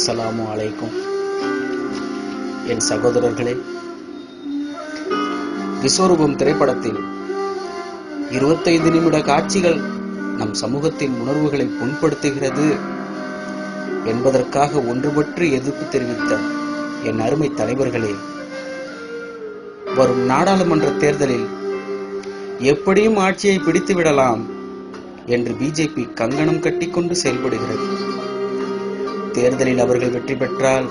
அஸ்ஸலாமு அலைக்கும். என் சகோதரர்களே, விஸ்வரூபம் திரைப்படத்தில் 25 நிமிட காட்சிகள் நம் சமூகத்தின் உணர்வுகளை புண்படுத்துகிறது என்பதற்காக ஒன்றுபற்றி எதிர்ப்பு தெரிவித்த என் அருமை தலைவர்களே, வரும் நாடாளுமன்ற தேர்தலில் எப்படியும் ஆட்சியை பிடித்து விடலாம் என்று பிஜேபி கங்கணம் கட்டிக்கொண்டு செயல்படுகிறது. தேர்தலில் அவர்கள் வெற்றி பெற்றால்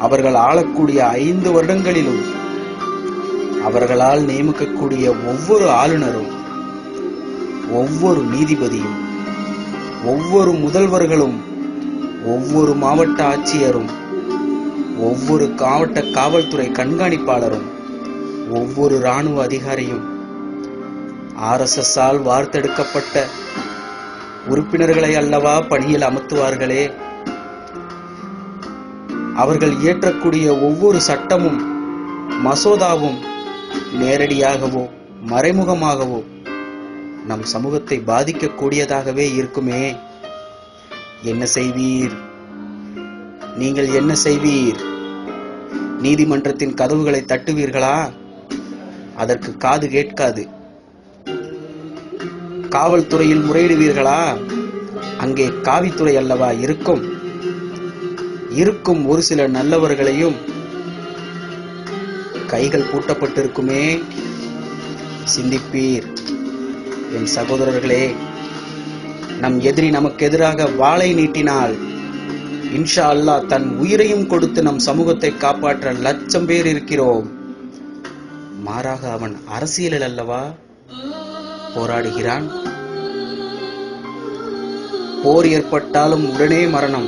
அவர்கள் ஆளக்கூடிய 5 வருடங்களிலும் அவர்களால் நியமிக்கக்கூடிய ஒவ்வொரு ஆளுநரும், ஒவ்வொரு நீதிபதியும், ஒவ்வொரு முதல்வர்களும், ஒவ்வொரு மாவட்ட ஆட்சியரும், ஒவ்வொரு மாவட்ட காவல்துறை கண்காணிப்பாளரும், ஒவ்வொரு இராணுவ அதிகாரியும் RSS ஆல் வார்த்தெடுக்கப்பட்ட உறுப்பினர்களை அல்லவா பணியில் அமர்த்துவார்களே. அவர்கள் இயற்றக்கூடிய ஒவ்வொரு சட்டமும் மசோதாவும் நேரடியாகவோ மறைமுகமாகவோ நம் சமூகத்தை பாதிக்கக்கூடியதாகவே இருக்குமே. என்ன செய்வீர்? நீங்கள் என்ன செய்வீர்? நீதிமன்றத்தின் கதவுகளை தட்டுவீர்களா? அதற்கு காது கேட்காது. காவல்துறையில் முறையிடுவீர்களா? அங்கே காவித்துறை அல்லவா இருக்கும். ஒரு சில நல்லவர்களையும் கைகள் பூட்டப்பட்டிருக்குமே. சிந்திப்பீர் என் சகோதரர்களே. நம் எதிரி நமக்கு எதிராக வாளை நீட்டினால் இன்ஷா அல்லாஹ் தன் உயிரையும் கொடுத்து நம் சமூகத்தை காப்பாற்ற லட்சம் பேர் இருக்கிறோம். மாறாக அவன் அரசியலில் அல்லவா போராடுகிறான். போர் ஏற்பட்டாலும் உடனே மரணம்,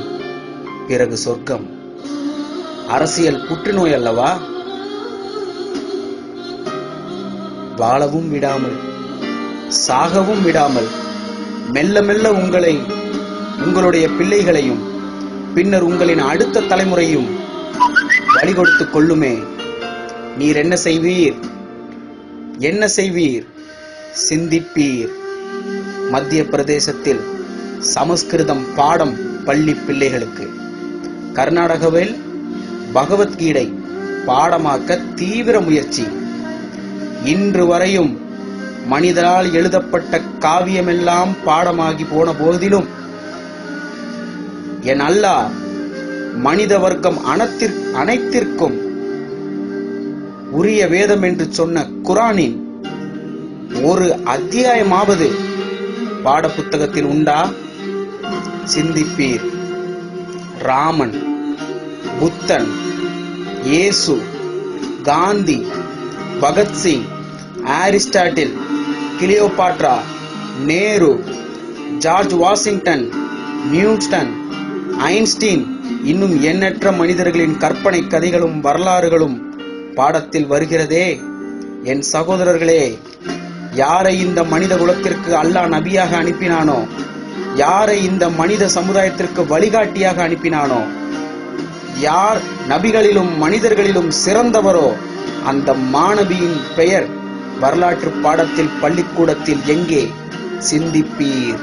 பிறகு சொர்க்கம். அரசியல் புற்றுநோய் அல்லவா? வாழவும் விடாமல், சாகவும் விடாமல், மெல்ல மெல்ல உங்களுடைய பிள்ளைகளையும் பின்னர் உங்களின் அடுத்த தலைமுறையும் வழி கொடுத்து கொள்ளுமே. நீர் என்ன செய்வீர்? என்ன செய்வீர்? சிந்திப்பீர். மத்திய பிரதேசத்தில் சமஸ்கிருதம் பாடம் பள்ளி பிள்ளைகளுக்கு, கர்நாடகாவில் பகவத்கீதை பாடமாக்க தீவிர முயற்சி. இன்று வரையும் மனிதரால் எழுதப்பட்ட காவியமெல்லாம் பாடமாகி போன போதிலும் என் அல்லாஹ் மனித வர்க்கம் அனைத்திற்கும் உரிய வேதம் என்று சொன்ன குர்ஆனின் ஒரு அத்தியாயமாவது பாட புத்தகத்தில் உண்டா? சிந்திப்பீர். ராமன், புத்தன், இயேசு, Gandhi, Bhagat Singh, Aristotle, Cleopatra, Nehru, George Washington, Newton, Einstein, இன்னும் எண்ணற்ற மனிதர்களின் கற்பனை கதைகளும் வரலாறுகளும் பாடத்தில் வருகிறதே. என் சகோதரர்களே, யாரை இந்த மனித குலத்திற்கு அல்லாஹ் நபியாக அனுப்பினானோ, யாரை இந்த மனித சமுதாயத்திற்கு வழிகாட்டியாக அனுப்பினானோ, யார் நபிகளிலும் மனிதர்களிலும் சிறந்தவரோ அந்த மாணவியின் பெயர் வரலாற்று பாடத்தில் பள்ளிக்கூடத்தில் எங்கே? சிந்திப்பீர்.